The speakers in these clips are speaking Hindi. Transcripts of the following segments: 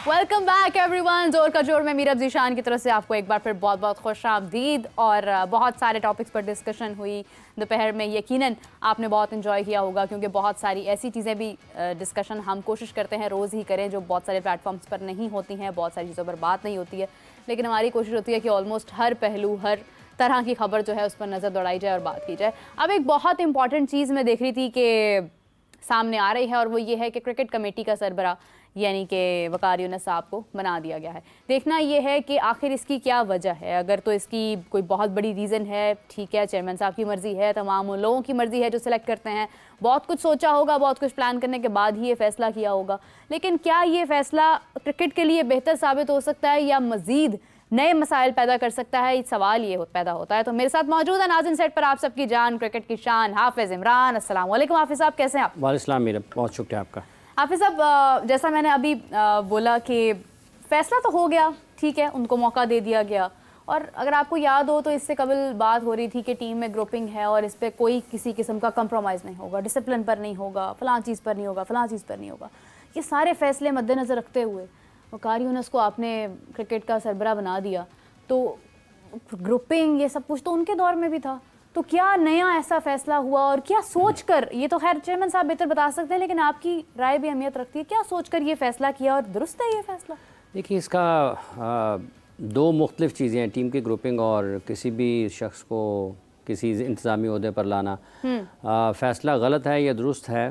Welcome back everyone. जोर का जोर में मीरब जीशान की तरफ से आपको एक बार फिर बहुत बहुत खुशामदीद। और बहुत सारे टॉपिक्स पर डिस्कशन हुई दोपहर में। यकीनन आपने बहुत इन्जॉय किया होगा क्योंकि बहुत सारी ऐसी चीज़ें भी डिस्कशन हम कोशिश करते हैं रोज़ ही करें जो बहुत सारे प्लेटफॉर्म्स पर नहीं होती हैं, बहुत सारी चीज़ों पर बात नहीं होती है, लेकिन हमारी कोशिश होती है कि ऑलमोस्ट हर पहलू, हर तरह की खबर जो है उस पर नज़र दौड़ाई जाए और बात की जाए। अब एक बहुत इंपॉर्टेंट चीज़ मैं देख रही थी कि सामने आ रही है और वो ये है कि क्रिकेट कमेटी का सरबराह यानी कि वकार यूनुस साहब को बना दिया गया है। देखना ये है कि आखिर इसकी क्या वजह है। अगर तो इसकी कोई बहुत बड़ी रीज़न है, ठीक है, चेयरमैन साहब की मर्ज़ी है, तमाम उन लोगों की मर्ज़ी है जो सिलेक्ट करते हैं, बहुत कुछ सोचा होगा, बहुत कुछ प्लान करने के बाद ही ये फ़ैसला किया होगा। लेकिन क्या ये फ़ैसला क्रिकेट के लिए बेहतर साबित हो सकता है या मज़ीद नए मसाइल पैदा कर सकता है? सवाल ये पैदा होता है। तो मेरे साथ मौजूद है नाज़िन सेट पर आप सबकी जान, क्रिकेट की शान, हाफिज़ इमरान। अस्सलाम वालेकुम हाफिज़ साहब, कैसे हैं आप? वालेकुम मेरा बहुत शुक्रिया आपका। हाफिज़ साहब, जैसा मैंने अभी बोला कि फ़ैसला तो हो गया, ठीक है, उनको मौका दे दिया गया। और अगर आपको याद हो तो इससे कबल बात हो रही थी कि टीम में ग्रुपिंग है और इस पर कोई किसी किस्म का कंप्रोमाइज़ नहीं होगा, डिसिप्लिन पर नहीं होगा, फ़लाँ चीज़ पर नहीं होगा, फ़लाँ चीज़ पर नहीं होगा। ये सारे फ़ैसले मद्देनज़र रखते हुए वकार यूनुस को आपने क्रिकेट का सरबराह बना दिया, तो ग्रुपिंग ये सब कुछ तो उनके दौर में भी था। तो क्या नया ऐसा फैसला हुआ और क्या सोचकर, ये तो खैर चेयरमैन साहब बेहतर बता सकते हैं, लेकिन आपकी राय भी अहमियत रखती है, क्या सोचकर ये फैसला किया और दुरुस्त है ये फैसला? देखिए, इसका दो मुख्तलिफ चीज़ें हैं, टीम की ग्रुपिंग और किसी भी शख्स को किसी इंतज़ामी ओहदे पर लाना। फ़ैसला गलत है या दुरुस्त है,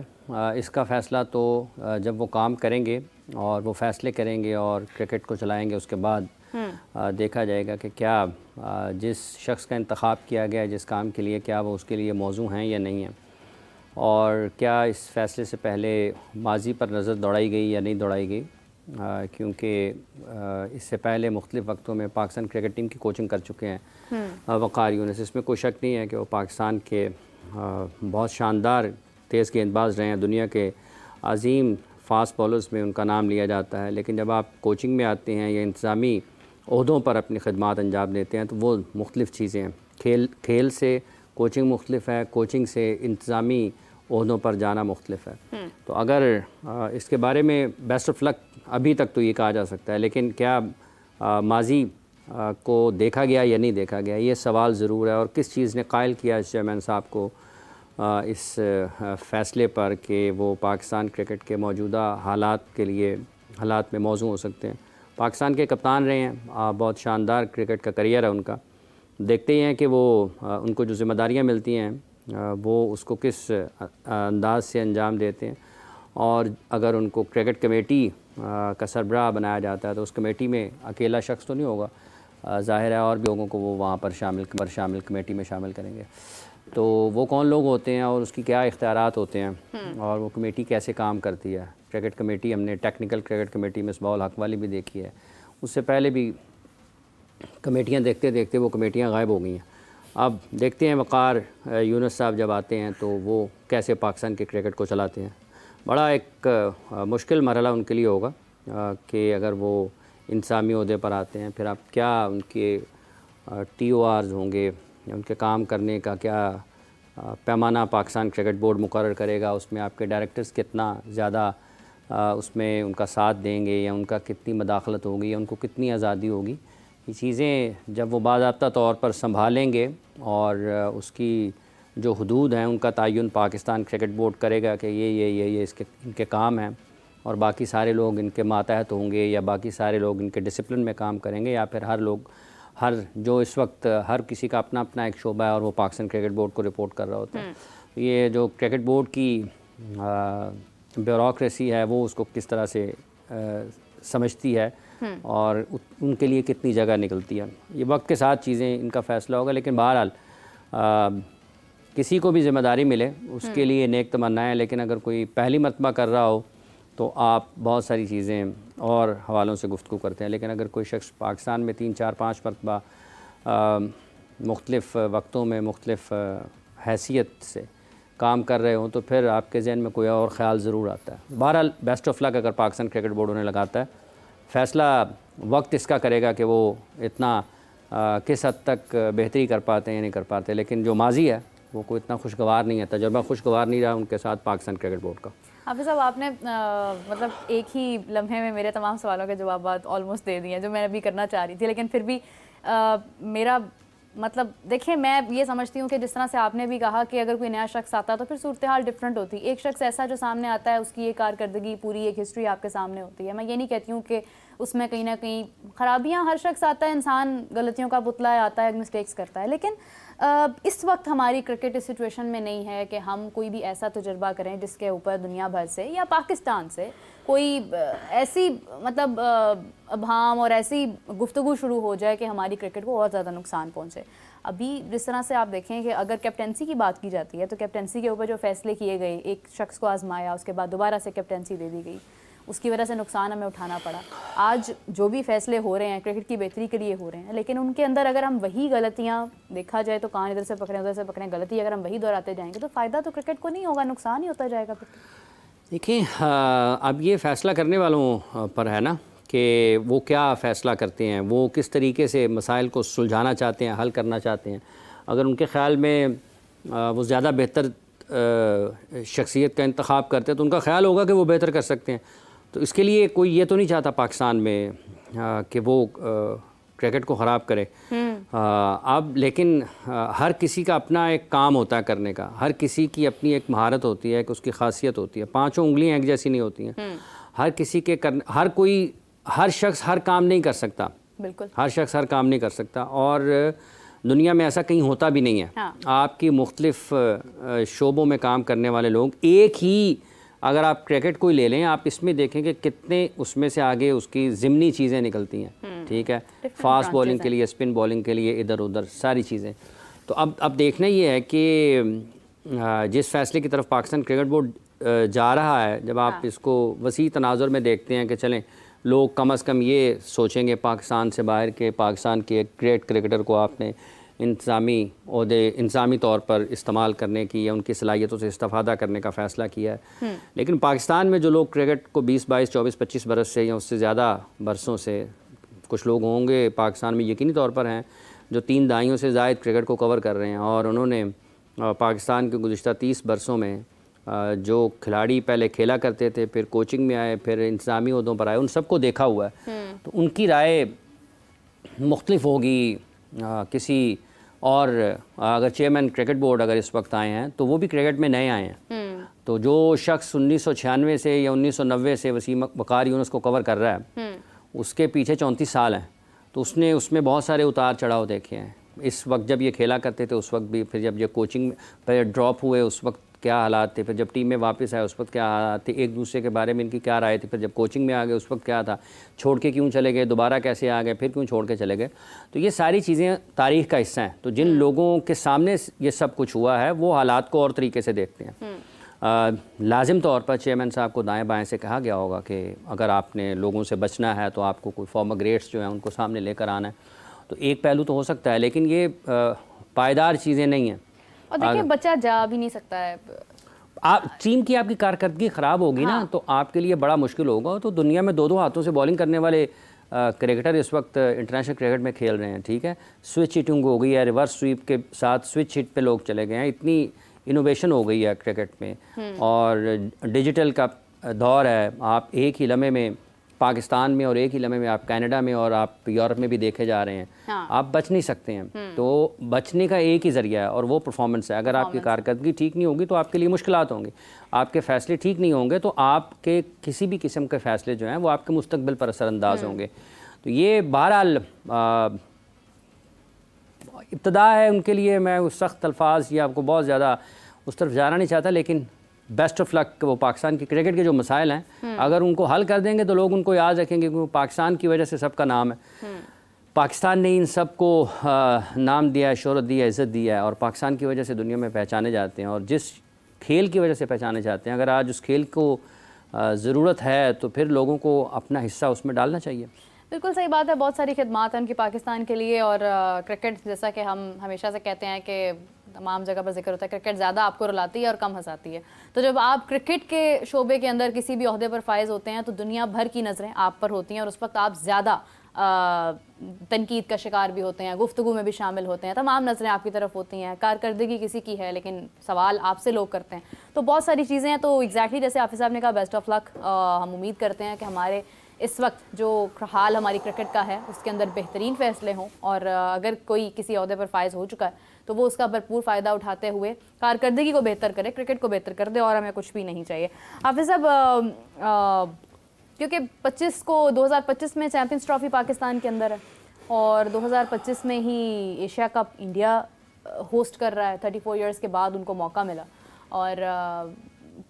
इसका फ़ैसला तो जब वो काम करेंगे और वो फ़ैसले करेंगे और क्रिकेट को चलाएंगे, उसके बाद देखा जाएगा कि क्या जिस शख्स का इंतखाब किया गया है जिस काम के लिए, क्या वो उसके लिए मौजू हैं या नहीं है, और क्या इस फ़ैसले से पहले माजी पर नज़र दौड़ाई गई या नहीं दौड़ाई गई। क्योंकि इससे पहले मुख्तलिफ़ वक्तों में पाकिस्तान क्रिकेट टीम की कोचिंग कर चुके हैं वकार यूनुस। इसमें कोई शक नहीं है कि वो पाकिस्तान के बहुत शानदार तेज़ गेंदबाज रहे हैं, दुनिया के अजीम फास्ट बॉलर्स में उनका नाम लिया जाता है। लेकिन जब आप कोचिंग में आते हैं या इंतज़ामी ओहदों पर अपनी खिदमात अंजाम देते हैं तो वो मुख्तलिफ़ चीज़ें हैं। खेल से कोचिंग मुख्तलिफ़ है, कोचिंग से इंतज़ामी ओहदों पर जाना मुख्तलिफ़ है। तो अगर इसके बारे में बेस्ट ऑफ लक अभी तक तो ये कहा जा सकता है, लेकिन क्या माजी को देखा गया या नहीं देखा गया, ये सवाल ज़रूर है। और किस चीज़ ने कायल किया चेयरमैन साहब को इस फ़ैसले पर कि वो पाकिस्तान क्रिकेट के मौजूदा हालात में मौजू हो सकते हैं। पाकिस्तान के कप्तान रहे हैं, बहुत शानदार क्रिकेट का करियर है उनका। देखते ही हैं कि वो उनको जो ज़िम्मेदारियाँ मिलती हैं वो उसको किस अंदाज से अंजाम देते हैं। और अगर उनको क्रिकेट कमेटी का सरबराह बनाया जाता है तो उस कमेटी में अकेला शख्स तो नहीं होगा, ज़ाहिर है और भी लोगों को वो वहाँ पर शामिल कमेटी में शामिल करेंगे। तो वो कौन लोग होते हैं और उसकी क्या इख्तियारात होते हैं और वो कमेटी कैसे काम करती है। क्रिकेट कमेटी हमने टेक्निकल क्रिकेट कमेटी में मिसबाह उल हक वाली भी देखी है, उससे पहले भी कमेटियाँ देखते देखते वो कमेटियाँ गायब हो गई हैं। अब देखते हैं वकार यूनुस साहब जब आते हैं तो वो कैसे पाकिस्तान के क्रिकेट को चलाते हैं। बड़ा एक मुश्किल मरहला उनके लिए होगा कि अगर वो इंतज़ामी ओहदे पर आते हैं, फिर आप क्या उनके TORs होंगे, उनके काम करने का क्या पैमाना पाकिस्तान क्रिकेट बोर्ड मुकर्रर करेगा, उसमें आपके डायरेक्टर्स कितना ज़्यादा उसमें उनका साथ देंगे या उनका कितनी मदाखलत होगी या उनको कितनी आज़ादी होगी। ये चीज़ें जब वो बाज़ाब्ता तौर पर संभालेंगे और उसकी जो हुदूद हैं उनका तयन पाकिस्तान क्रिकेट बोर्ड करेगा कि ये इनके काम हैं और बाकी सारे लोग इनके मातहत होंगे या बाकी सारे लोग इनके डिसिप्लिन में काम करेंगे, या फिर हर जो इस वक्त हर किसी का अपना अपना एक शोबा है और वो पाकिस्तान क्रिकेट बोर्ड को रिपोर्ट कर रहा होता है। ये जो क्रिकेट बोर्ड की ब्यूरोक्रेसी है वो उसको किस तरह से समझती है और उनके लिए कितनी जगह निकलती है, ये वक्त के साथ चीज़ें इनका फ़ैसला होगा। लेकिन बहरहाल किसी को भी ज़िम्मेदारी मिले उसके लिए नेक तमन्नाएं, लेकिन अगर कोई पहली मरतबा कर रहा हो तो आप बहुत सारी चीज़ें और हवालों से गुफ्तगू करते हैं। लेकिन अगर कोई शख्स पाकिस्तान में 3, 4, 5 मरतबा मुख्तलिफ़ वक्तों में मुख्तलिफ़ हैसियत से काम कर रहे हों तो फिर आपके जहन में कोई और ख़्याल ज़रूर आता है। बहरहाल बेस्ट ऑफ लक अगर पाकिस्तान क्रिकेट बोर्ड उन्हें लगाता है। फ़ैसला वक्त इसका करेगा कि वो इतना किस हद तक बेहतरी कर पाते हैं या नहीं कर पाते, लेकिन जो माजी है वो कोई इतना खुशगवार नहीं है, तजुर्बा खुशगवार नहीं रहा उनके साथ पाकिस्तान क्रिकेट बोर्ड का। हाफिज़ साहब, आपने मतलब एक ही लम्हे में मेरे तमाम सवालों के जवाब ऑलमोस्ट दे दिए हैं जो मैं अभी करना चाह रही थी, लेकिन फिर भी मेरा मतलब देखिए, मैं ये समझती हूँ कि जिस तरह से आपने भी कहा कि अगर कोई नया शख्स आता है तो फिर सूरत हाल डिफरेंट होती है। एक शख्स ऐसा जो सामने आता है, उसकी एक कारकर्दगी, पूरी एक हिस्ट्री आपके सामने होती है। मैं ये नहीं कहती हूँ कि उसमें कहीं ना कहीं ख़राबियाँ, हर शख्स आता है, इंसान गलतियों का पुतला आता है, मिस्टेक्स करता है, लेकिन इस वक्त हमारी क्रिकेट इस सिचुएशन में नहीं है कि हम कोई भी ऐसा तजुर्बा करें जिसके ऊपर दुनिया भर से या पाकिस्तान से कोई ऐसी मतलब अभाम और ऐसी गुफ्तगू शुरू हो जाए कि हमारी क्रिकेट को और ज़्यादा नुकसान पहुंचे। अभी जिस तरह से आप देखें कि अगर कैप्टेंसी की बात की जाती है तो कैप्टेंसी के ऊपर जो फैसले किए गए, एक शख्स को आजमाया, उसके बाद दोबारा से कैप्टेंसी दे दी गई, उसकी वजह से नुकसान हमें उठाना पड़ा। आज जो भी फैसले हो रहे हैं क्रिकेट की बेहतरी के लिए हो रहे हैं, लेकिन उनके अंदर अगर हम वही गलतियाँ देखा जाए तो कान इधर से पकड़ें उधर से पकड़ें, गलती अगर हम वही दोहराते जाएंगे तो फ़ायदा तो क्रिकेट को नहीं होगा, नुकसान ही होता जाएगा। फिर देखिए, अब ये फ़ैसला करने वालों पर है ना कि वो क्या फ़ैसला करते हैं, वो किस तरीके से मसाइल को सुलझाना चाहते हैं, हल करना चाहते हैं। अगर उनके ख़्याल में वो ज़्यादा बेहतर शख्सियत का इंतख़ाब करते हैं तो उनका ख़्याल होगा कि वो बेहतर कर सकते हैं। तो इसके लिए कोई ये तो नहीं चाहता पाकिस्तान में कि वो क्रिकेट को ख़राब करे। अब लेकिन हर किसी का अपना एक काम होता है करने का, हर किसी की अपनी एक महारत होती है, कि उसकी खासियत होती है। पांचों उंगलियां एक जैसी नहीं होती हैं। हर किसी के हर शख्स हर काम नहीं कर सकता। बिल्कुल, हर शख्स हर काम नहीं कर सकता, और दुनिया में ऐसा कहीं होता भी नहीं है। हाँ। आपकी मुख्तलिफ शोबों में काम करने वाले लोग, एक ही अगर आप क्रिकेट को ही ले लें, आप इसमें देखें कि कितने उसमें से आगे उसकी ज़िमनी चीज़ें निकलती हैं। ठीक है, फास्ट बॉलिंग के लिए, स्पिन बॉलिंग के लिए, इधर उधर सारी चीज़ें। तो अब देखना ये है कि जिस फैसले की तरफ पाकिस्तान क्रिकेट बोर्ड जा रहा है, जब आप इसको वसी तनाजुर में देखते हैं कि चलें लोग कम अज़ कम ये सोचेंगे पाकिस्तान से बाहर के, पाकिस्तान के एक ग्रेट क्रिकेटर को आपने इंतज़ामी तौर पर इस्तेमाल करने की या उनकी सलाहियतों से इस्तेफ़ादा करने का फ़ैसला किया है। लेकिन पाकिस्तान में जो लोग क्रिकेट को 20, 22, 24, 25 बरस से या उससे ज़्यादा बरसों से, कुछ लोग होंगे पाकिस्तान में यकीनी तौर पर हैं जो 3 दहाइयों से ज़ायद क्रिकेट को कवर कर रहे हैं, और उन्होंने पाकिस्तान के गुज़िश्ता 30 बरसों में जो खिलाड़ी पहले खेला करते थे, फिर कोचिंग में आए, फिर इंतज़ामी ओहदों पर आए, उन सबको देखा हुआ है। तो उनकी राय मुख्तलिफ होगी। किसी और अगर चेयरमैन क्रिकेट बोर्ड अगर इस वक्त आए हैं तो वो भी क्रिकेट में नए आए हैं। तो जो शख्स 1996 से या 1990 से वसीम वकार यूनुस को कवर कर रहा है, उसके पीछे 34 साल हैं, तो उसने उसमें बहुत सारे उतार चढ़ाव देखे हैं। इस वक्त जब ये खेला करते थे उस वक्त भी, फिर जब ये कोचिंग पर ड्रॉप हुए उस वक्त क्या हालात थे, फिर जब टीम में वापस आए उस वक्त क्या हालात थे, एक दूसरे के बारे में इनकी क्या राय थी, फिर जब कोचिंग में आ गए उस वक्त क्या था, छोड़ के क्यों चले गए, दोबारा कैसे आ गए, फिर क्यों छोड़ के चले गए। तो ये सारी चीज़ें तारीख़ का हिस्सा हैं। तो जिन लोगों के सामने ये सब कुछ हुआ है वो हालात को और तरीके से देखते हैं। लाजिम तौर पर चेयरमैन साहब को दाएँ बाएँ से कहा गया होगा कि अगर आपने लोगों से बचना है तो आपको कोई फॉर्मर ग्रेड्स जो हैं उनको सामने लेकर आना है। तो एक पहलू तो हो सकता है, लेकिन ये पायदार चीज़ें नहीं हैं। और देखिए, बच्चा जा भी नहीं सकता है। आप टीम की आपकी कारकर्दगी ख़राब होगी ना, तो आपके लिए बड़ा मुश्किल होगा। तो दुनिया में 2-2 हाथों से बॉलिंग करने वाले क्रिकेटर इस वक्त इंटरनेशनल क्रिकेट में खेल रहे हैं। ठीक है, स्विच हिटिंग हो गई है, रिवर्स स्वीप के साथ स्विच हिट पे लोग चले गए हैं, इतनी इनोवेशन हो गई है क्रिकेट में, और डिजिटल का दौर है। आप एक ही लम्हे में पाकिस्तान में और एक ही लम्हे में आप कनाडा में और आप यूरोप में भी देखे जा रहे हैं। हाँ। आप बच नहीं सकते हैं। तो बचने का एक ही ज़रिया है और वो परफॉर्मेंस है। अगर आपकी कारकर्दगी ठीक नहीं होगी तो आपके लिए मुश्किलात होंगी, आपके फ़ैसले ठीक नहीं होंगे तो आपके किसी भी किस्म के फ़ैसले जो हैं वो आपके मुस्तकबिल पर असरअंदाज होंगे। तो ये बहरहाल इब्तदा है उनके लिए। मैं उस सख्त अल्फाज या आपको बहुत ज़्यादा उस तरफ जाना नहीं चाहता, लेकिन बेस्ट ऑफ लक। वो पाकिस्तान की क्रिकेट के जो मसाइल हैं अगर उनको हल कर देंगे तो लोग उनको याद रखेंगे, क्योंकि पाकिस्तान की वजह से सबका नाम है। पाकिस्तान ने इन सब को नाम दिया है, शोहरत दी है, इज़्ज़त दी है, और पाकिस्तान की वजह से दुनिया में पहचाने जाते हैं, और जिस खेल की वजह से पहचाने जाते हैं, अगर आज उस खेल को ज़रूरत है तो फिर लोगों को अपना हिस्सा उसमें डालना चाहिए। बिल्कुल सही बात है। बहुत सारी खिदमात हैं उनकी पाकिस्तान के लिए, और क्रिकेट जैसा कि हम हमेशा से कहते हैं कि तमाम जगह पर जिक्र होता है, क्रिकेट ज़्यादा आपको रुलाती है और कम हंसाती है। तो जब आप क्रिकेट के शोबे के अंदर किसी भी ओहदे पर फायज़ होते हैं तो दुनिया भर की नज़रें आप पर होती हैं, और उस वक्त आप ज़्यादा तनकीद का शिकार भी होते हैं, गुफ्तगू में भी शामिल होते हैं, तमाम नज़रें आपकी तरफ होती हैं, कारकर्दगी किसी की है लेकिन सवाल आपसे लोग करते हैं, तो बहुत सारी चीज़ें हैं। तो एग्जैक्टली जैसे हाफिज़ साहब ने कहा, बेस्ट ऑफ लक। हम उम्मीद करते हैं कि हमारे इस वक्त जो हाल हमारी क्रिकेट का है उसके अंदर बेहतरीन फ़ैसले हों, और अगर कोई किसी ओहदे पर फायज़ हो चुका है तो वो उसका भरपूर फ़ायदा उठाते हुए कारकर्दगी को बेहतर करे, क्रिकेट को बेहतर कर दे, और हमें कुछ भी नहीं चाहिए। हाफिज़ साहब, क्योंकि 2025 में चैम्पियंस ट्रॉफ़ी पाकिस्तान के अंदर है, और 2025 में ही एशिया कप इंडिया होस्ट कर रहा है, 34 इयर्स के बाद उनको मौका मिला। और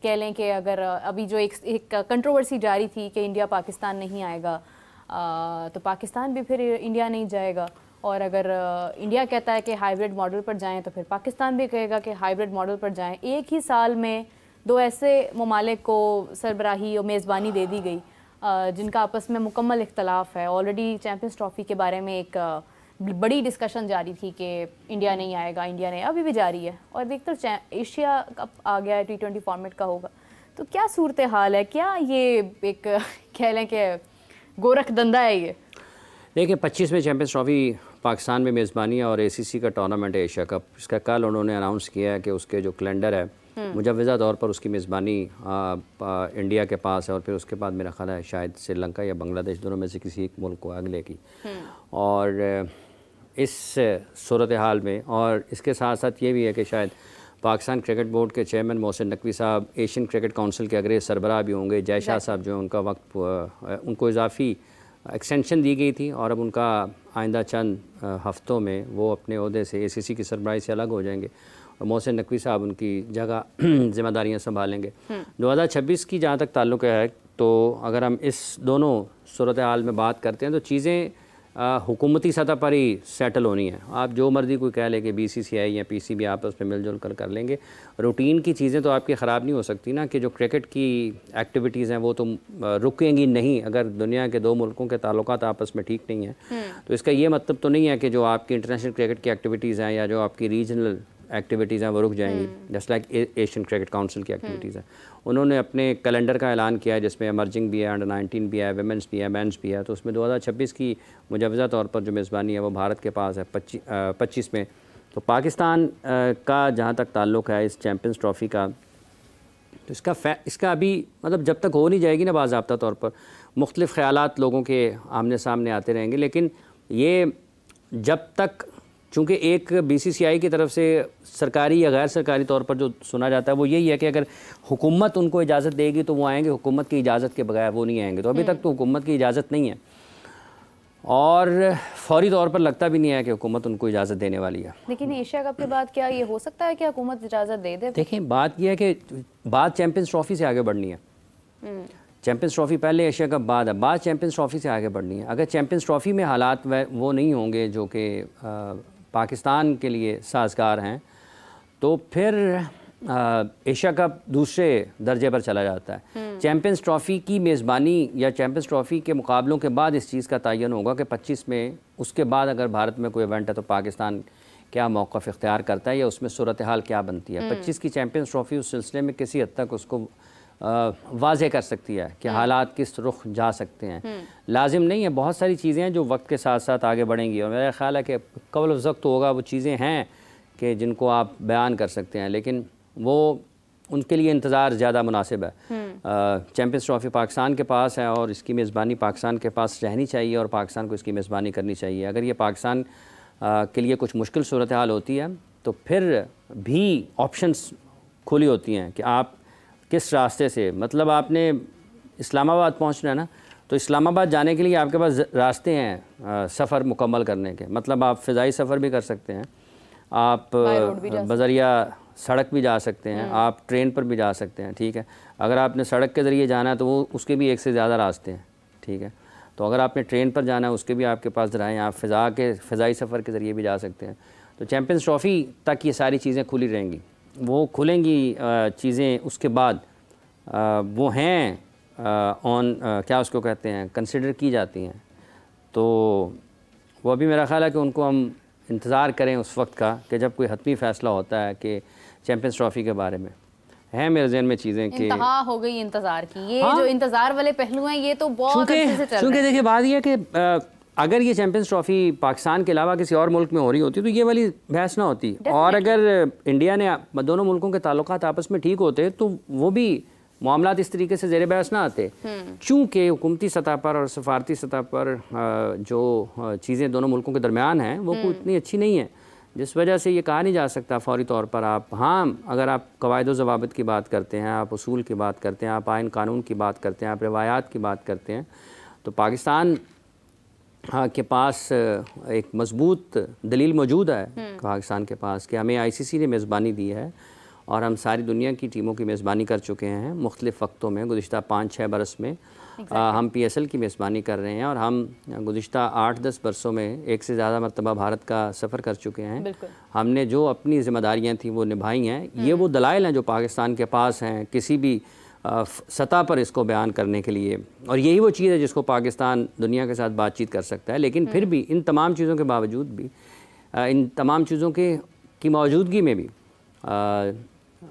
कह लें कि अगर अभी जो एक कंट्रोवर्सी जारी थी कि इंडिया पाकिस्तान नहीं आएगा, तो पाकिस्तान भी फिर इंडिया नहीं जाएगा, और अगर इंडिया कहता है कि हाइब्रिड मॉडल पर जाएं तो फिर पाकिस्तान भी कहेगा कि हाइब्रिड मॉडल पर जाएं। एक ही साल में दो ऐसे ममालिक को सरबराही और मेज़बानी दे दी गई जिनका आपस में मुकम्मल इख्तलाफ है। ऑलरेडी चैम्पियंस ट्रॉफ़ी के बारे में एक बड़ी डिस्कशन जारी थी कि इंडिया नहीं आएगा, इंडिया नहीं, अभी भी जारी है, और देखते एशिया कप आ गया है, T20 फॉर्मेट का होगा, तो क्या सूरत हाल है? क्या ये एक कह लें कि गोरख धंधा है ये? देखिए, 25 में चैम्पियंस ट्रॉफ़ी पाकिस्तान में मेज़बानी है और ACC का टूर्नामेंट है एशिया कप। इसका कल उन्होंने अनाउंस किया है कि उसके जो कैलेंडर है मुजव्वज़ा तौर पर उसकी मेज़बानी इंडिया के पास है, और फिर उसके बाद मेरा ख्याल है शायद श्रीलंका या बांग्लादेश, दोनों में से किसी एक मुल्क को अगले की। और इस सूरत हाल में, और इसके साथ साथ ये भी है कि शायद पाकिस्तान क्रिकेट बोर्ड के चेयरमैन मोहसिन नकवी साहब एशियन क्रिकेट काउंसिल के अगले सरबराह भी होंगे। जय शाह साहब जो है उनका वक्त, उनको इजाफ़ी एक्सटेंशन दी गई थी, और अब उनका आइंदा चंद हफ़्तों में वो अपने ओहदे से ACC की सरबराही से अलग हो जाएंगे, और मोहसिन नकवी साहब उनकी जगह ज़िम्मेदारियाँ संभालेंगे। 2026 की जहाँ तक ताल्लुक़ है, तो अगर हम इस दोनों सूरत हाल में बात करते हैं तो चीज़ें हुकूमती सतह पर ही सेटल होनी है। आप जो मर्ज़ी कोई कह ले कि BCCI या PCB आपस में मिलजुल कर लेंगे, रूटीन की चीज़ें तो आपकी ख़राब नहीं हो सकती ना, कि जो क्रिकेट की एक्टिविटीज़ हैं वो तो रुकेंगी नहीं अगर दुनिया के दो मुल्कों के ताल्लुकात आपस में ठीक नहीं हैं। तो इसका ये मतलब तो नहीं है कि जो आपकी इंटरनेशनल क्रिकेट की एक्टिविटीज़ हैं या जो आपकी रीजनल एक्टिविटीज़ हैं वो रुक जाएंगी, just like Asian cricket council की एक्टिविटीज़ हैं। उन्होंने अपने कैलेंडर का ऐलान किया है जिसमें एमर्जिंग भी है, अंडर 19 भी है, वुमेंस भी है, मेंस भी है। तो उसमें 2026 की मुजव्वज़ा तौर पर जो मेज़बानी है वो भारत के पास है 25 में। तो पाकिस्तान का जहाँ तक ताल्लुक़ है इस चैम्पियंस ट्रॉफ़ी का, तो इसका अभी मतलब जब तक हो नहीं जाएगी ना बाज़ाब्ता तौर पर, मुख्तलिफ़ ख़यालात लोगों के आमने सामने आते रहेंगे। लेकिन ये जब तक, चूँकि एक BCCI की तरफ से सरकारी या गैर सरकारी तौर पर जो सुना जाता है वो यही है कि अगर हुकूमत उनको इजाज़त देगी तो वो आएंगे, हुकूमत की इजाज़त के बगैर वो नहीं आएंगे। तो अभी तक तो हुकूमत की इजाज़त नहीं है, और फौरी तौर पर लगता भी नहीं है कि हुकूमत उनको इजाज़त देने वाली है। लेकिन एशिया कप के बाद क्या ये हो सकता है कि हुकूमत इजाज़त दे दे? देखें, बात यह है कि बात चैम्पियंस ट्रॉफ़ी से आगे बढ़नी है। चैम्पियंस ट्रॉफ़ी पहले, एशिया कप बाद है, बात चैम्पियंस ट्रॉफ़ी से आगे बढ़नी है। अगर चैम्पियंस ट्रॉफ़ी में हालात वो नहीं होंगे जो कि पाकिस्तान के लिए साजगार हैं, तो फिर एशिया कप दूसरे दर्जे पर चला जाता है। चैम्पियंस ट्रॉफ़ी की मेज़बानी या चैम्पियंस ट्रॉफ़ी के मुकाबलों के बाद इस चीज़ का तयन होगा कि 25 में, उसके बाद अगर भारत में कोई इवेंट है तो पाकिस्तान क्या मौक़िफ़ इख्तियार करता है या उसमें सूरत हाल क्या बनती है। 25 की चैम्पियंस ट्रॉफ़ी उस सिलसिले में किसी हद तक उसको वाज़े कर सकती है कि हालात किस रुख जा सकते हैं। लाजिम नहीं है, बहुत सारी चीज़ें हैं जो वक्त के साथ साथ आगे बढ़ेंगी, और मेरा ख़्याल है कि कबल वक्त होगा वो चीज़ें हैं कि जिनको आप बयान कर सकते हैं, लेकिन वो उनके लिए इंतज़ार ज़्यादा मुनासिब है। चैम्पियंस ट्रॉफ़ी पाकिस्तान के पास है और इसकी मेज़बानी पाकिस्तान के पास रहनी चाहिए, और पाकिस्तान को इसकी मेज़बानी करनी चाहिए। अगर ये पाकिस्तान के लिए कुछ मुश्किल सूरत हाल होती है तो फिर भी ऑप्शंस खुली होती हैं कि आप किस रास्ते से, मतलब आपने इस्लामाबाद पहुंचना है ना, तो इस्लामाबाद जाने के लिए आपके पास रास्ते हैं सफ़र मुकम्मल करने के। मतलब आप फ़िज़ाई सफ़र भी कर सकते हैं, आप बज़रिया सड़क भी जा सकते हैं, आप ट्रेन पर भी जा सकते हैं, ठीक है। अगर आपने सड़क के ज़रिए जाना है तो वो उसके भी एक से ज़्यादा रास्ते हैं, ठीक है। तो अगर आपने ट्रेन पर जाना है उसके भी आपके पास राहें, आप फ़िज़ाई सफ़र के ज़रिए भी जा सकते हैं। तो चैम्पियंस ट्रॉफ़ी तक ये सारी चीज़ें खुली रहेंगी, वो खुलेंगी चीज़ें उसके बाद वो हैं ऑन क्या उसको कहते हैं, कंसिडर की जाती हैं। तो वो अभी मेरा ख़्याल है कि उनको हम इंतज़ार करें उस वक्त का कि जब कोई हतमी फ़ैसला होता है कि चैम्पियंस ट्रॉफ़ी के बारे में। है मेरे ज़हन में चीज़ें कि इंतहा हो गई इंतज़ार की, ये जो इंतज़ार वाले पहलू हैं ये तो बहुत अच्छे से चल रहे हैं। देखिए बात यह है कि अगर ये चैंपियंस ट्रॉफ़ी पाकिस्तान के अलावा किसी और मुल्क में हो रही होती तो ये वाली बहस ना होती। और अगर इंडिया ने दोनों मुल्कों के ताल्लुकात आपस में ठीक होते तो वो भी मामलात इस तरीके से ज़ेर बहस ना आते। चूँकि हुकूमती सतह पर और सफारती सतह पर जो चीज़ें दोनों मुल्कों के दरमियान हैं वो कोई इतनी अच्छी नहीं है, जिस वजह से ये कहा नहीं जा सकता फ़ौरी तौर पर आप, हाँ अगर आप कवायद व ज़वाबित की बात करते हैं, आप उसूल की बात करते हैं, आप आइन कानून की बात करते हैं, आप रिवायात की बात करते हैं, तो पाकिस्तान के पास एक मजबूत दलील मौजूद है पाकिस्तान के पास कि हमें ICC ने मेज़बानी दी है और हम सारी दुनिया की टीमों की मेज़बानी कर चुके हैं मुख्तलिफ़ वक्तों में। गुज़िश्ता 5-6 बरस में हम PSL की मेज़बानी कर रहे हैं और हम गुज़िश्ता 8-10 बरसों में एक से ज़्यादा मरतबा भारत का सफ़र कर चुके हैं। हमने जो अपनी ज़िम्मेदारियाँ थी वो निभाई हैं। ये वो दलाइल हैं जो पाकिस्तान के पास हैं किसी भी सतह पर इसको बयान करने के लिए, और यही वो चीज़ है जिसको पाकिस्तान दुनिया के साथ बातचीत कर सकता है। लेकिन फिर भी इन तमाम चीज़ों के बावजूद भी, इन तमाम चीज़ों की मौजूदगी में भी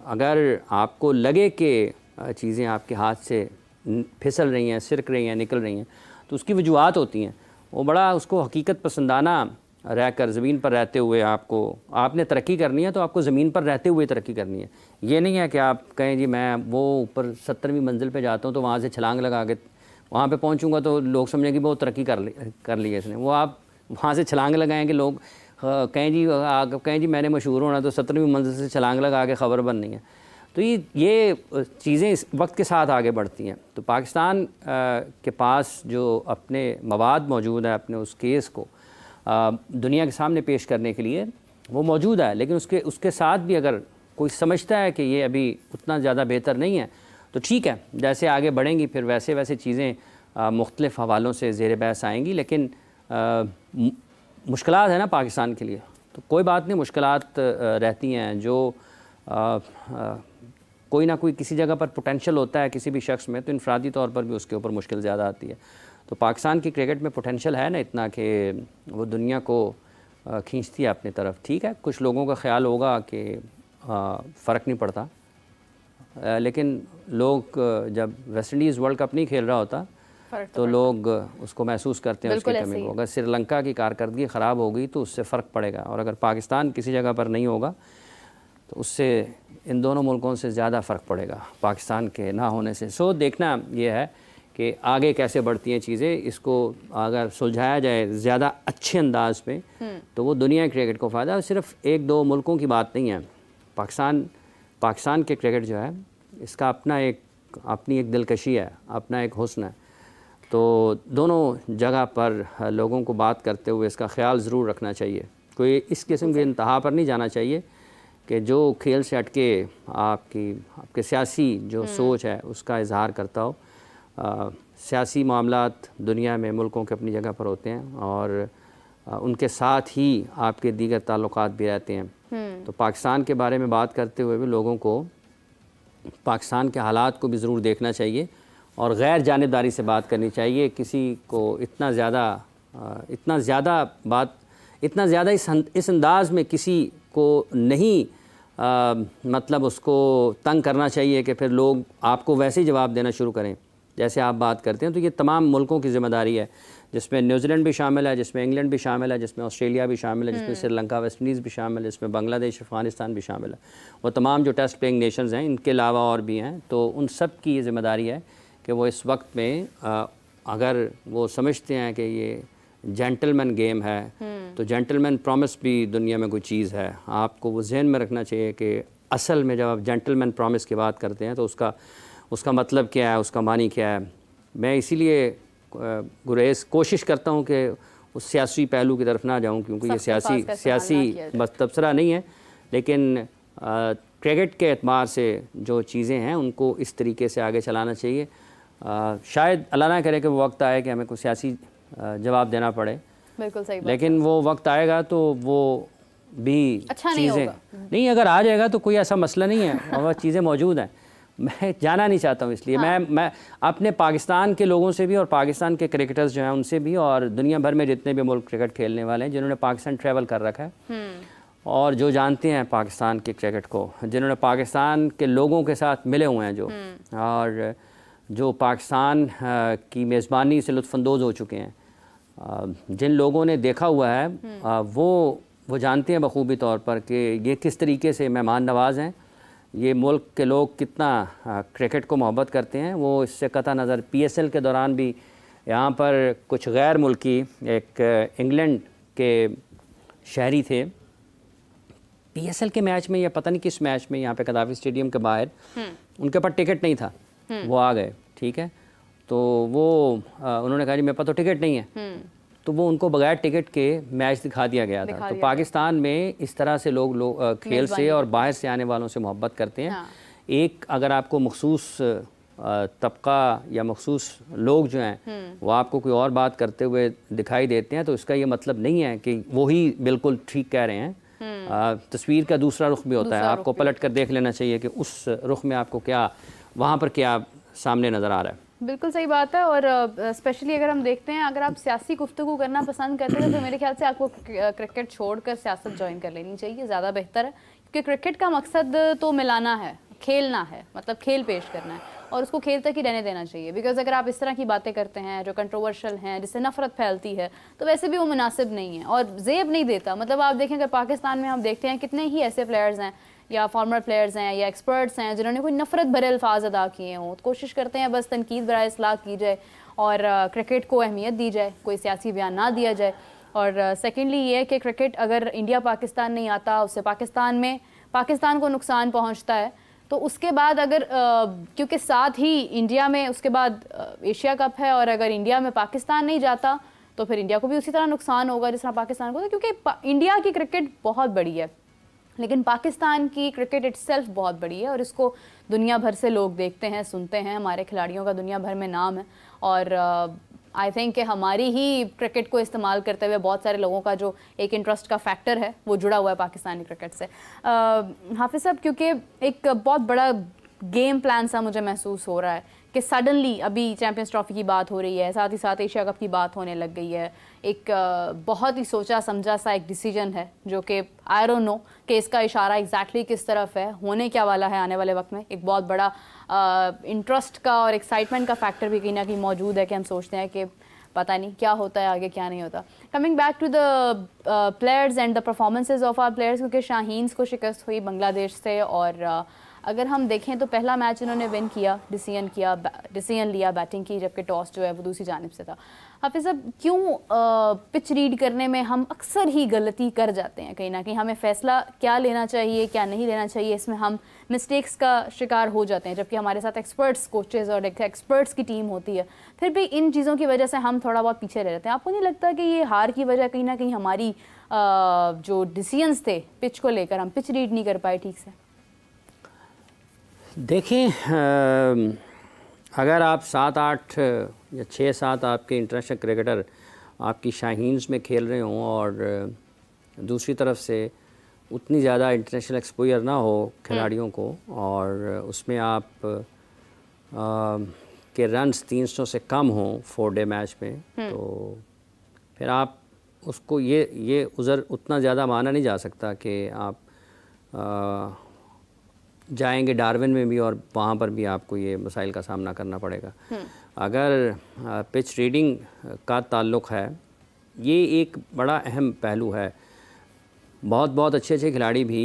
अगर आपको लगे कि चीज़ें आपके हाथ से फिसल रही हैं, सिरक रही हैं, निकल रही हैं, तो उसकी वजूहत होती हैं। वो बड़ा उसको हकीकत पसंदाना रहकर ज़मीन पर रहते हुए आपने तरक्की करनी है तो आपको ज़मीन पर रहते हुए तरक्की करनी है। ये नहीं है कि आप कहें जी मैं वो ऊपर 70वीं मंजिल पे जाता हूँ तो वहाँ से छलांग लगा के वहाँ पे पहुँचूँगा तो लोग समझेंगे वो तरक्की कर ली है इसने। वो आप वहाँ से छलांग लगाएंगे, लोग कहें जी मैंने मशहूर होना तो 70वीं मंजिल से छलांग लगा के ख़बर बननी है। तो ये चीज़ें इस वक्त के साथ आगे बढ़ती हैं। तो पाकिस्तान के पास जो अपने मवाद मौजूद है अपने उस केस को दुनिया के सामने पेश करने के लिए वो मौजूद है, लेकिन उसके साथ भी अगर कोई समझता है कि ये अभी उतना ज़्यादा बेहतर नहीं है तो ठीक है, जैसे आगे बढ़ेंगी फिर वैसे वैसे चीज़ें मुख्तलिफ़ हवालों से ज़ेर बहस आएंगी। लेकिन मुश्किलात है ना पाकिस्तान के लिए, तो कोई बात नहीं, मुश्किलात रहती हैं। जो कोई ना कोई किसी जगह पर पोटेंशियल होता है किसी भी शख्स में, तो इनफरादी तौर पर भी उसके ऊपर मुश्किल ज़्यादा आती है। तो पाकिस्तान की क्रिकेट में पोटेंशियल है ना इतना कि वो दुनिया को खींचती है अपनी तरफ। ठीक है, कुछ लोगों का ख्याल होगा कि फ़र्क नहीं पड़ता, लेकिन लोग जब वेस्ट इंडीज़ वर्ल्ड कप नहीं खेल रहा होता तो लोग उसको महसूस करते हैं उसकी कमी को। अगर श्रीलंका की कारकर्दगी ख़राब होगी तो उससे फ़र्क पड़ेगा, और अगर पाकिस्तान किसी जगह पर नहीं होगा तो उससे इन दोनों मुल्कों से ज़्यादा फ़र्क पड़ेगा पाकिस्तान के ना होने से। सो देखना ये है कि आगे कैसे बढ़ती हैं चीज़ें। इसको अगर सुलझाया जाए ज़्यादा अच्छे अंदाज में तो वो दुनिया क्रिकेट को फ़ायदा। सिर्फ 1-2 मुल्कों की बात नहीं है। पाकिस्तान के क्रिकेट जो है इसका अपनी एक दिलकशी है, अपना एक हुस्न है। तो दोनों जगह पर लोगों को बात करते हुए इसका ख्याल ज़रूर रखना चाहिए। कोई इस किस्म के इंतहा पर नहीं जाना चाहिए कि जो खेल से हटके आपके सियासी जो सोच है उसका इजहार करता हो। सियासी मामलात दुनिया में मुल्कों के अपनी जगह पर होते हैं और उनके साथ ही आपके दीगर ताल्लुकात भी रहते हैं। तो पाकिस्तान के बारे में बात करते हुए भी लोगों को पाकिस्तान के हालात को भी ज़रूर देखना चाहिए और गैर जानिबदारी से बात करनी चाहिए। किसी को इतना ज़्यादा इस अंदाज में किसी को नहीं मतलब उसको तंग करना चाहिए कि फिर लोग आपको वैसे ही जवाब देना शुरू करें जैसे आप बात करते हैं। तो ये तमाम मुल्कों की ज़िम्मेदारी है, जिसमें न्यूजीलैंड भी शामिल है, जिसमें इंग्लैंड भी शामिल है, जिसमें ऑस्ट्रेलिया भी शामिल है, जिसमें श्रीलंका वेस्ट इंडीज़ भी शामिल है, जिसमें बांग्लादेश अफ़गानिस्तान भी शामिल है। वो तमाम जो टेस्ट प्लेइंग नेशंस हैं इनके अलावा और भी हैं। तो उन सब की ये ज़िम्मेदारी है कि वो इस वक्त में अगर वो समझते हैं कि ये जेंटलमैन गेम है तो जेंटलमैन प्रॉमिस भी दुनिया में कोई चीज़ है। आपको वो जहन में रखना चाहिए कि असल में जब आप जेंटलमैन प्रॉमिस की बात करते हैं तो उसका मतलब क्या है, उसका मानी क्या है। मैं इसीलिए गुरेज कोशिश करता हूँ कि उस सियासी पहलू की तरफ ना जाऊँ, क्योंकि ये सियासी बस तबसरा नहीं है, लेकिन क्रिकेट के एतबार से जो चीज़ें हैं उनको इस तरीके से आगे चलाना चाहिए। शायद अल्लाह ना करे कि वो वक्त आए कि हमें कोई सियासी जवाब देना पड़े, बिल्कुल सही बात, लेकिन वो वक्त आएगा तो वो भी अच्छा चीज़ें नहीं अगर आ जाएगा तो कोई ऐसा मसला नहीं है और वह चीज़ें मौजूद हैं। मैं जाना नहीं चाहता हूँ, इसलिए मैं अपने पाकिस्तान के लोगों से भी और पाकिस्तान के क्रिकेटर्स जो हैं उनसे भी और दुनिया भर में जितने भी मुल्क क्रिकेट खेलने वाले हैं जिन्होंने पाकिस्तान ट्रैवल कर रखा है और जो जानते हैं पाकिस्तान के क्रिकेट को, जिन्होंने पाकिस्तान के लोगों के साथ मिले हुए हैं, जो और जो पाकिस्तान की मेज़बानी से लुत्फ़अंदोज़ हो चुके हैं, जिन लोगों ने देखा हुआ है वो जानते हैं बखूबी तौर पर कि ये किस तरीके से मेहमान नवाज हैं, ये मुल्क के लोग कितना क्रिकेट को मोहब्बत करते हैं। वो इससे कतई नज़र PSL के दौरान भी यहाँ पर कुछ गैर मुल्की एक इंग्लैंड के शहरी थे, PSL के मैच में या पता नहीं किस मैच में यहाँ पे कदाफी स्टेडियम के बाहर उनके पास टिकट नहीं था, वो आ गए, ठीक है, तो वो उन्होंने कहा जी मेरे पास तो टिकट नहीं है, तो वो उनको बगैर टिकट के मैच दिखा दिया गया था। तो पाकिस्तान में इस तरह से लोग खेल से और बाहर से आने वालों से मोहब्बत करते हैं। हाँ। एक अगर आपको मखसूस तबका या मखसूस लोग जो हैं वो आपको कोई और बात करते हुए दिखाई देते हैं, तो इसका ये मतलब नहीं है कि वही बिल्कुल ठीक कह रहे हैं। तस्वीर का दूसरा रुख भी होता है, आपको पलट कर देख लेना चाहिए कि उस रुख में आपको क्या, वहाँ पर क्या सामने नज़र आ रहा है। बिल्कुल सही बात है। और स्पेशली अगर हम देखते हैं, अगर आप सियासी गुफ्तगू करना पसंद करते हैं तो मेरे ख्याल से आपको क्रिकेट छोड़कर सियासत ज्वाइन कर लेनी चाहिए, ज़्यादा बेहतर है। क्योंकि क्रिकेट का मकसद तो मिलाना है, खेलना है, मतलब खेल पेश करना है, और उसको खेल तक ही रहने देना चाहिए। बिकॉज अगर आप इस तरह की बातें करते हैं जो कंट्रोवर्शियल हैं, जिससे नफरत फैलती है, तो वैसे भी वो मुनासिब नहीं है और ज़ेब नहीं देता। मतलब आप देखें अगर पाकिस्तान में हम देखते हैं कितने ही ऐसे प्लेयर्स हैं या फॉर्मर प्लेयर्स हैं या एक्सपर्ट्स हैं जिन्होंने कोई नफरत भरे अल्फाज अदा किए हों, तो कोशिश करते हैं बस तनकीद बराए इस्लाह की जाए और क्रिकेट को अहमियत दी जाए, कोई सियासी बयान ना दिया जाए। और सेकेंडली ये है कि क्रिकेट अगर इंडिया पाकिस्तान नहीं आता, उससे पाकिस्तान को नुकसान पहुँचता है, तो उसके बाद अगर क्योंकि साथ ही इंडिया में उसके बाद एशिया कप है, और अगर इंडिया में पाकिस्तान नहीं जाता तो फिर इंडिया को भी उसी तरह नुकसान होगा जिस तरह पाकिस्तान को। क्योंकि इंडिया की क्रिकेट बहुत बड़ी है, लेकिन पाकिस्तान की क्रिकेट इटसेल्फ बहुत बड़ी है और इसको दुनिया भर से लोग देखते हैं, सुनते हैं। हमारे खिलाड़ियों का दुनिया भर में नाम है और आई थिंक कि हमारी ही क्रिकेट को इस्तेमाल करते हुए बहुत सारे लोगों का जो एक इंटरेस्ट का फैक्टर है वो जुड़ा हुआ है पाकिस्तानी क्रिकेट से। हाफिज़ साहब, क्योंकि एक बहुत बड़ा गेम प्लान सा मुझे महसूस हो रहा है कि सडनली अभी चैंपियंस ट्रॉफी की बात हो रही है, साथ ही साथ एशिया कप की बात होने लग गई है। एक बहुत ही सोचा समझा सा एक डिसीजन है जो कि आई डोंट नो कि इसका इशारा एग्जैक्टली किस तरफ है, होने क्या वाला है आने वाले वक्त में। एक बहुत बड़ा इंटरेस्ट का और एक्साइटमेंट का फैक्टर भी कहीं ना कहीं मौजूद है कि हम सोचते हैं कि पता नहीं क्या होता है आगे, क्या नहीं होता। Coming back to the players and the performances of our players, क्योंकि शाहीन्स को शिकस्त हुई बांग्लादेश से, और अगर हम देखें तो पहला मैच इन्होंने विन किया, डिसीजन लिया बैटिंग की, जबकि टॉस जो है वो दूसरी जानिब से था। हाफिज़ साहब, क्यों पिच रीड करने में हम अक्सर ही गलती कर जाते हैं? कहीं ना कहीं हमें फ़ैसला क्या लेना चाहिए, क्या नहीं लेना चाहिए, इसमें हम मिस्टेक्स का शिकार हो जाते हैं, जबकि हमारे साथ एक्सपर्ट्स कोचेज़ और एक्सपर्ट्स की टीम होती है। फिर भी इन चीज़ों की वजह से हम थोड़ा बहुत पीछे रह जाते हैं। आपको नहीं लगता कि ये हार की वजह कहीं ना कहीं हमारी जो डिसीजंस थे पिच को लेकर, हम पिच रीड नहीं कर पाए ठीक से? देखें, अगर आप 7-8 या 6-7 आपके इंटरनेशनल क्रिकेटर आपकी शाहीन्स में खेल रहे हों और दूसरी तरफ से उतनी ज़्यादा इंटरनेशनल एक्सपोजर ना हो खिलाड़ियों को, और उसमें आप के रन्स 300 से कम हों 4 डे मैच में, तो फिर आप उसको ये उज़र उतना ज़्यादा माना नहीं जा सकता कि आप जाएंगे डार्विन में भी और वहाँ पर भी आपको ये मसाइल का सामना करना पड़ेगा। अगर पिच रीडिंग का ताल्लुक़ है, ये एक बड़ा अहम पहलू है। बहुत अच्छे खिलाड़ी भी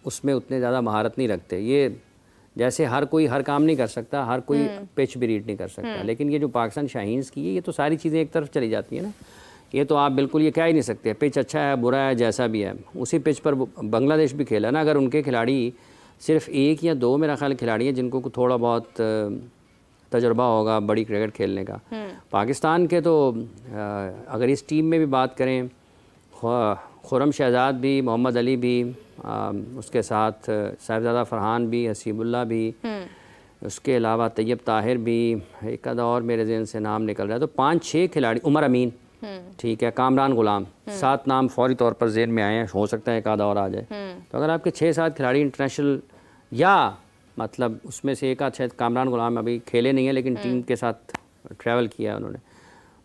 उसमें उतने ज़्यादा महारत नहीं रखते। ये जैसे हर कोई हर काम नहीं कर सकता, हर कोई पिच भी रीड नहीं कर सकता, लेकिन ये जो पाकिस्तान शाहीन्स की है, ये तो सारी चीज़ें एक तरफ चली जाती हैं ना। ये तो आप बिल्कुल ये कह ही नहीं सकते पिच अच्छा है बुरा है, जैसा भी है। उसी पिच पर बांग्लादेश भी खेला ना। अगर उनके खिलाड़ी सिर्फ 1 या 2 मेरा ख्याल खिलाड़ी हैं जिनको थोड़ा बहुत तजुर्बा होगा बड़ी क्रिकेट खेलने का। पाकिस्तान के तो अगर इस टीम में भी बात करें, खुरम शहजाद भी, मोहम्मद अली भी, उसके साथ साहिबजादा फरहान भी, हसीबुल्ला भी, उसके अलावा तैयब ताहिर भी, एक आधा और मेरे ज़हन से नाम निकल रहा है, तो 5-6 खिलाड़ी, उमर अमीन, ठीक है, कामरान गुलाम, 7 नाम फौरी तौर पर ज़हन में आए हैं, हो सकता है एक आधा और आ जाए। तो अगर आपके 6-7 खिलाड़ी इंटरनेशनल, या मतलब उसमें से एक आध शायद कामरान गुलाम अभी खेले नहीं है लेकिन टीम के साथ ट्रैवल किया है उन्होंने,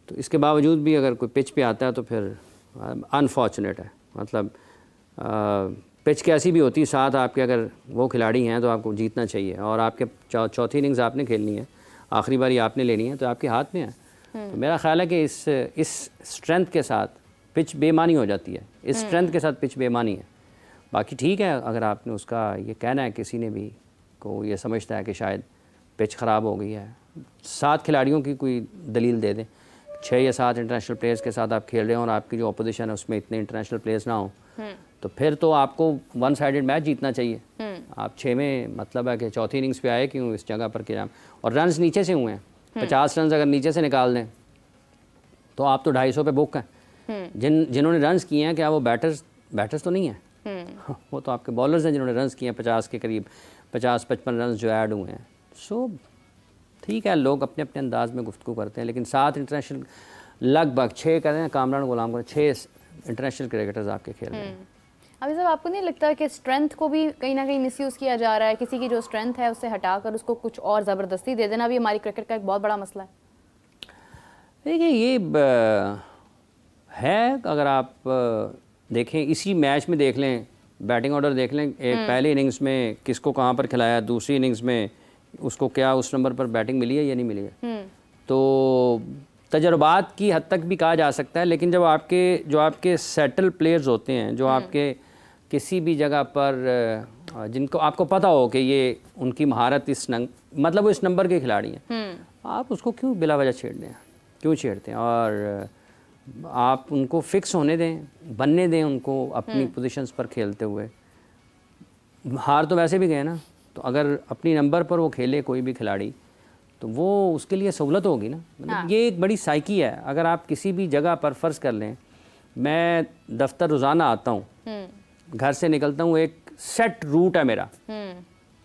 तो इसके बावजूद भी अगर कोई पिच पे आता है तो फिर अनफॉर्चुनेट है। मतलब पिच कैसी भी होती, साथ आपके अगर वो खिलाड़ी हैं तो आपको जीतना चाहिए, और आपके चौथी इनिंग्स आपने खेलनी है, आखिरी बारी आपने लेनी है, तो आपके हाथ में है। तो मेरा ख्याल है कि इस स्ट्रेंथ के साथ पिच बेमानी हो जाती है, इस स्ट्रेंथ के साथ पिच बेमानी है। बाकी ठीक है, अगर आपने उसका ये कहना है, किसी ने भी को ये समझता है कि शायद पिच ख़राब हो गई है, 7 खिलाड़ियों की कोई दलील दे दें, 6 या 7 इंटरनेशनल प्लेयर्स के साथ आप खेल रहे हो और आपकी जो अपोजिशन है उसमें इतने इंटरनेशनल प्लेयर्स ना हो, तो फिर तो आपको 1 साइडेड मैच जीतना चाहिए। आप 6 में मतलब है कि चौथी इनिंग्स पे आए क्यों इस जगह पर कि और रन्स नीचे से हुए हैं, 50 रन अगर नीचे से निकाल दें तो आप तो 250 पे बुक हैं। जिन्होंने रन्स किए हैं क्या वो बैटर्स तो नहीं हैं, वो तो आपके बॉलर्स हैं जिन्होंने रन्स किए हैं 50 के करीब, 50-55 रन जो ऐड हुए हैं। सो ठीक है, लोग अपने अपने अंदाज में गुफ्तगू करते हैं, लेकिन 7 इंटरनेशनल लगभग 6 कहते हैं कामरान गुलाम को, 6 इंटरनेशनल क्रिकेटर्स आपके खेल रहे हैं। अभी साहब आपको नहीं लगता कि स्ट्रेंथ को भी कहीं ना कहीं मिसयूज़ किया जा रहा है, किसी की जो स्ट्रेंथ है उससे हटाकर उसको कुछ और ज़बरदस्ती दे देना भी हमारी क्रिकेट का एक बहुत बड़ा मसला है? देखिए ये है, अगर आप देखें इसी मैच में देख लें, बैटिंग ऑर्डर देख लें, एक पहले इनिंग्स में किसको कहाँ पर खिलाया, दूसरी इनिंग्स में उसको क्या उस नंबर पर बैटिंग मिली है या नहीं मिली है। तो तजर्बात की हद तक भी कहा जा सकता है, लेकिन जब आपके सेटल प्लेयर्स होते हैं, जो आपके किसी भी जगह पर जिनको आपको पता हो कि ये उनकी महारत मतलब वो इस नंबर के खिलाड़ी हैं, आप उसको क्यों बिला वजह छेड़ते हैं, क्यों छेड़ते हैं? और आप उनको फिक्स होने दें, बनने दें उनको अपनी पोजीशंस पर खेलते हुए। हार तो वैसे भी गए ना, तो अगर अपनी नंबर पर वो खेले कोई भी खिलाड़ी तो वो उसके लिए सहूलत होगी ना। मतलब ये एक बड़ी साइकी है। अगर आप किसी भी जगह पर फ़र्ज़ कर लें, मैं दफ्तर रोज़ाना आता हूँ, घर से निकलता हूँ, एक सेट रूट है मेरा,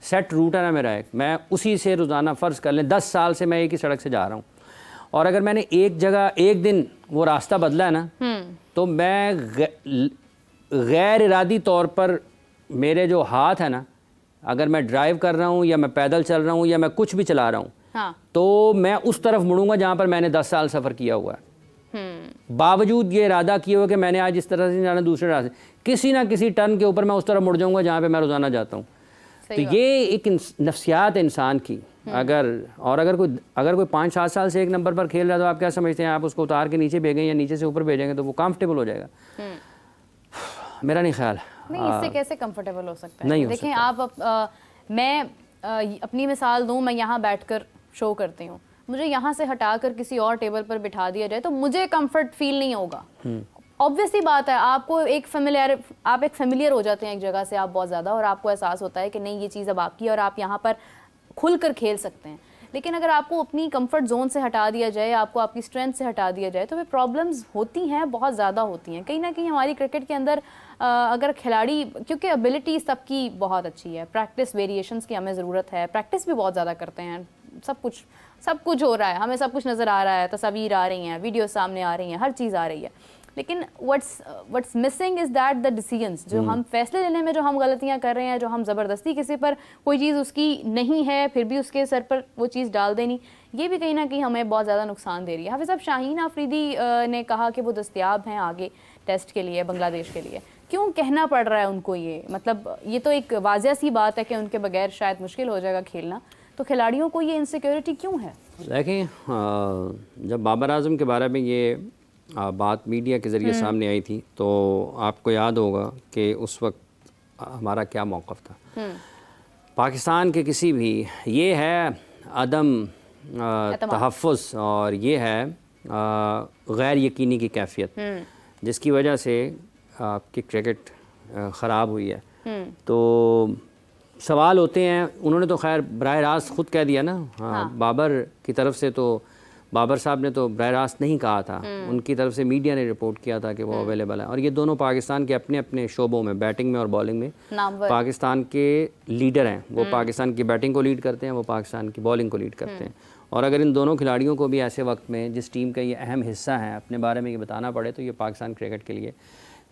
सेट रूट है ना मेरा एक, मैं उसी से रोज़ाना फ़र्ज़ कर लें 10 साल से मैं एक ही सड़क से जा रहा हूँ, और अगर मैंने एक जगह एक दिन वो रास्ता बदला है ना, तो मैं गैर इरादी तौर पर मेरे जो हाथ है ना, अगर मैं ड्राइव कर रहा हूँ या मैं पैदल चल रहा हूँ या मैं कुछ भी चला रहा हूँ, तो मैं उस तरफ मुड़ूंगा जहाँ पर मैंने 10 साल सफ़र किया हुआ है, बावजूद ये इरादा किए हुए कि मैंने आज इस तरह से जाना, दूसरे रास्ते किसी ना किसी टर्न के ऊपर मैं उस तरफ मुड़ जाऊँगा जहाँ पे मैं रोज़ाना जाता हूँ। तो ये एक नफ्सियात है इंसान की। अगर कोई 5-7 साल से एक नंबर पर खेल रहा है, तो आप क्या समझते हैं, आप उसको उतार के नीचे भेजें या नीचे से ऊपर भेजेंगे तो वो कंफर्टेबल हो जाएगा? मेरा नहीं ख्याल। नहीं, इससे कैसे कंफर्टेबल हो सकता है? नहीं हो देखें सकता। आप मैं अपनी मिसाल दूं, मैं यहाँ बैठकर शो करती हूँ, मुझे यहाँ से हटाकर किसी और टेबल पर बिठा दिया जाए तो मुझे कंफर्ट फील नहीं होगा। ऑब्वियसली बात है, आपको आप एक फेमिलियर हो जाते हैं एक जगह से आप बहुत ज़्यादा, और आपको एहसास होता है कि नहीं ये चीज़ अब आपकी है और आप यहाँ पर खुलकर खेल सकते हैं। लेकिन अगर आपको अपनी कंफर्ट जोन से हटा दिया जाए, आपको आपकी स्ट्रेंथ से हटा दिया जाए, तो फिर प्रॉब्लम्स होती हैं, बहुत ज़्यादा होती हैं। कहीं ना कहीं हमारी क्रिकेट के अंदर अगर खिलाड़ी, क्योंकि एबिलिटी सबकी बहुत अच्छी है, प्रैक्टिस वेरिएशंस की हमें ज़रूरत है, प्रैक्टिस भी बहुत ज़्यादा करते हैं, सब कुछ हो रहा है, हमें सब कुछ नज़र आ रहा है, तस्वीर आ रही हैं, वीडियो सामने आ रही हैं, हर चीज़ आ रही है, लेकिन what's missing is that the decisions, जो हम फैसले लेने में जो हम गलतियां कर रहे हैं, जो हम ज़बरदस्ती किसी पर कोई चीज़ उसकी नहीं है फिर भी उसके सर पर वो चीज़ डाल देनी, ये भी कहीं ना कहीं हमें बहुत ज़्यादा नुकसान दे रही है। हाफिज़ साहब, शाहीन आफरीदी ने कहा कि वो दस्तयाब हैं आगे टेस्ट के लिए, बांग्लादेश के लिए, क्यों कहना पड़ रहा है उनको ये? मतलब ये तो एक वाज़ह सी बात है कि उनके बगैर शायद मुश्किल हो जाएगा खेलना, तो खिलाड़ियों को ये इनसिक्योरिटी क्यों है? देखें, जब बाबर आजम के बारे में ये बात मीडिया के ज़रिए सामने आई थी, तो आपको याद होगा कि उस वक्त हमारा क्या मौक़िफ़ था। पाकिस्तान के किसी भी, ये है अदम तहफ़्फ़ुज़ और ये है गैर यकीनी की कैफियत, जिसकी वजह से आपकी क्रिकेट ख़राब हुई है। तो सवाल होते हैं, उन्होंने तो खैर बराह रास्त ख़ुद कह दिया ना, बाबर की तरफ से तो बाबर साहब ने तो बराह रास्त नहीं कहा था, उनकी तरफ से मीडिया ने रिपोर्ट किया था कि वो अवेलेबल है, और ये दोनों पाकिस्तान के अपने अपने शोबों में, बैटिंग में और बॉलिंग में पाकिस्तान के लीडर हैं। वो पाकिस्तान की बैटिंग को लीड करते हैं, वो पाकिस्तान की बॉलिंग को लीड करते हैं। और अगर इन दोनों खिलाड़ियों को भी ऐसे वक्त में जिस टीम का ये अहम हिस्सा है अपने बारे में ये बताना पड़े, तो ये पाकिस्तान क्रिकेट के लिए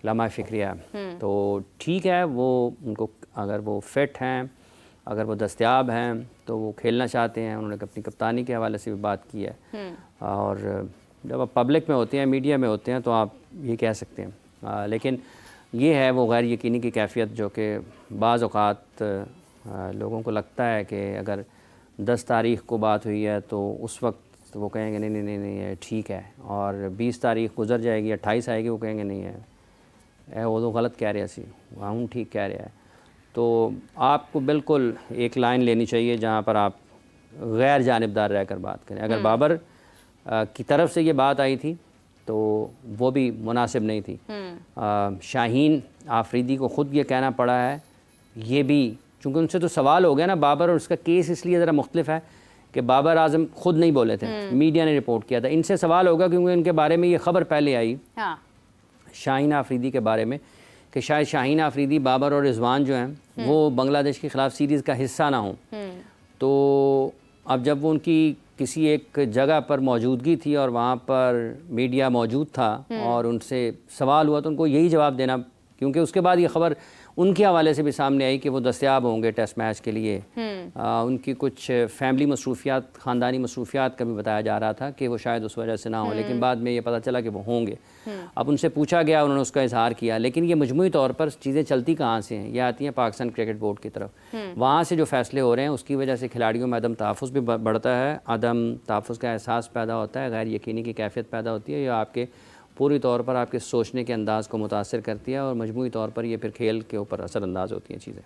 लम्हा फ़िक्रिया है। तो ठीक है, वो उनको अगर वो फिट हैं, अगर वो दस्तयाब हैं, तो वो खेलना चाहते हैं। उन्होंने अपनी कप्तानी के हवाले से भी बात की है, और जब आप पब्लिक में होते हैं, मीडिया में होते हैं, तो आप ये कह सकते हैं। लेकिन ये है वो गैर यकीनी की कैफियत, जो कि बाज़ औक़ात लोगों को लगता है कि अगर 10 तारीख़ को बात हुई है तो उस वक्त तो वो कहेंगे नहीं नहीं नहीं नहीं ठीक है, और 20 तारीख गुजर जाएगी, 28 आएगी, वो कहेंगे नहीं है वो तो गलत कह रहे सी, हम ठीक कह रहे हैं। तो आपको बिल्कुल एक लाइन लेनी चाहिए जहाँ पर आप गैर जानिबदार रहकर बात करें। अगर बाबर की तरफ से ये बात आई थी तो वो भी मुनासिब नहीं थी। शाहीन आफरीदी को ख़ुद ये कहना पड़ा है, ये भी चूँकि उनसे तो सवाल हो गया ना, बाबर और उसका केस इसलिए ज़रा मुख्तलिफ है कि बाबर आजम खुद नहीं बोले थे, मीडिया ने रिपोर्ट किया था। इनसे सवाल होगा क्योंकि इनके बारे में ये खबर पहले आई शाहीन आफरीदी के बारे में कि शायद शाहीन आफरीदी, बाबर और रिजवान जो हैं वो बांग्लादेश के ख़िलाफ़ सीरीज़ का हिस्सा ना हों। तो अब जब वो उनकी किसी एक जगह पर मौजूदगी थी और वहाँ पर मीडिया मौजूद था और उनसे सवाल हुआ तो उनको यही जवाब देना, क्योंकि उसके बाद ये खबर उनके हवाले से भी सामने आई कि वो दस्तयाब होंगे टेस्ट मैच के लिए। उनकी कुछ फैमिली मसरूफियात, ख़ानदानी मसरूफियात का भी बताया जा रहा था कि वो शायद उस वजह से ना हो, लेकिन बाद में ये पता चला कि वो होंगे। अब उनसे पूछा गया, उन्होंने उसका इजहार किया, लेकिन ये मजमूई तौर पर चीज़ें चलती कहाँ से हैं? ये आती हैं पाकिस्तान क्रिकेट बोर्ड की तरफ। वहाँ से जो फैसले हो रहे हैं उसकी वजह से खिलाड़ियों में अदम तहफ़्फ़ुज़ भी बढ़ता है, अदम तहफ़्फ़ुज़ का एहसास पैदा होता है, गैर यकीनी की कैफियत पैदा होती है, या आपके पूरी तौर पर आपके सोचने के अंदाज़ को मुतासिर करती है और मजमूई तौर पर ये फिर खेल के ऊपर असरअंदाज होती हैं चीज़ें।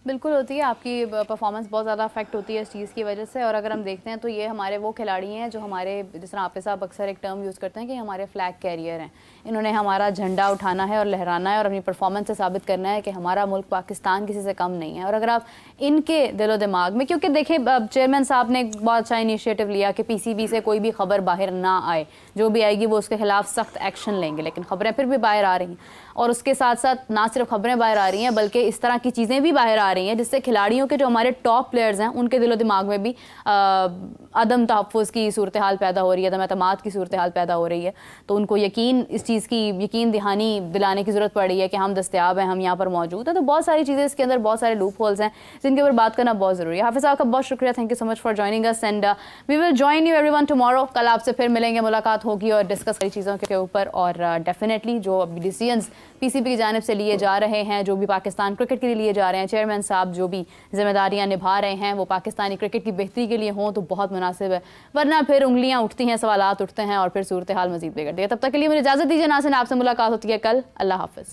बिल्कुल होती है, आपकी परफॉर्मेंस बहुत ज़्यादा अफेक्ट होती है इस चीज़ की वजह से। और अगर हम देखते हैं तो ये हमारे वो खिलाड़ी हैं जो हमारे, जिस तरह आप साहब अक्सर एक टर्म यूज़ करते हैं कि हमारे फ्लैग कैरियर हैं। इन्होंने हमारा झंडा उठाना है और लहराना है और अपनी परफॉर्मेंस से साबित करना है कि हमारा मुल्क पाकिस्तान किसी से कम नहीं है। और अगर आप इनके दिलो दिमाग में, क्योंकि देखिए चेयरमैन साहब ने एक बहुत अच्छा इनिशिएटिव लिया कि PCB से कोई भी खबर बाहर ना आए, जो भी आएगी वो उसके खिलाफ सख्त एक्शन लेंगे, लेकिन खबरें फिर भी बाहर आ रही हैं। और उसके साथ साथ ना सिर्फ खबरें बाहर आ रही हैं बल्कि इस तरह की चीज़ें भी बाहर आ रही हैं जिससे खिलाड़ियों के जो हमारे टॉप प्लेयर्स हैं उनके दिलो दिमाग में भी अदम तहफ़्फ़ुज़ की सूरत हाल पैदा हो रही है, अदम एतमाद की सूरत हाल पैदा हो रही है। तो उनको यकीन, इस चीज़ की यकीन दहानी दिलाने की ज़रूरत पड़ रही है कि हम दस्तयाब हैं, हम यहाँ पर मौजूद हैं। तो बहुत सारी चीज़ें इसके अंदर, बहुत सारे लूप होल्स हैं जिनके ऊपर बात करना बहुत ज़रूरी है। हाफिज़ साहब का बहुत शुक्रिया, thank you so much for joining us and we will join you everyone tomorrow. कल आपसे फिर मिलेंगे, मुलाकात होगी और डिस्कस कई चीज़ों के ऊपर। और डेफिनेटली जो अभी डिसीजंस PCB की जानिब से लिए जा रहे हैं, जो भी पाकिस्तान क्रिकेट के लिए लिए जा रहे हैं, चेयरमैन साहब जो भी जिम्मेदारियां निभा रहे हैं वो पाकिस्तानी क्रिकेट की बेहतरी के लिए हों तो बहुत मुनासिब है, वरना फिर उंगलियां उठती हैं, सवालात उठते हैं और फिर सूरत हाल मजीद बिगड़ती है। तब तक के लिए मुझे इजाज़त दीजिए, नाज़रीन आपसे मुलाकात होती है कल। अल्लाह हाफ़िज़।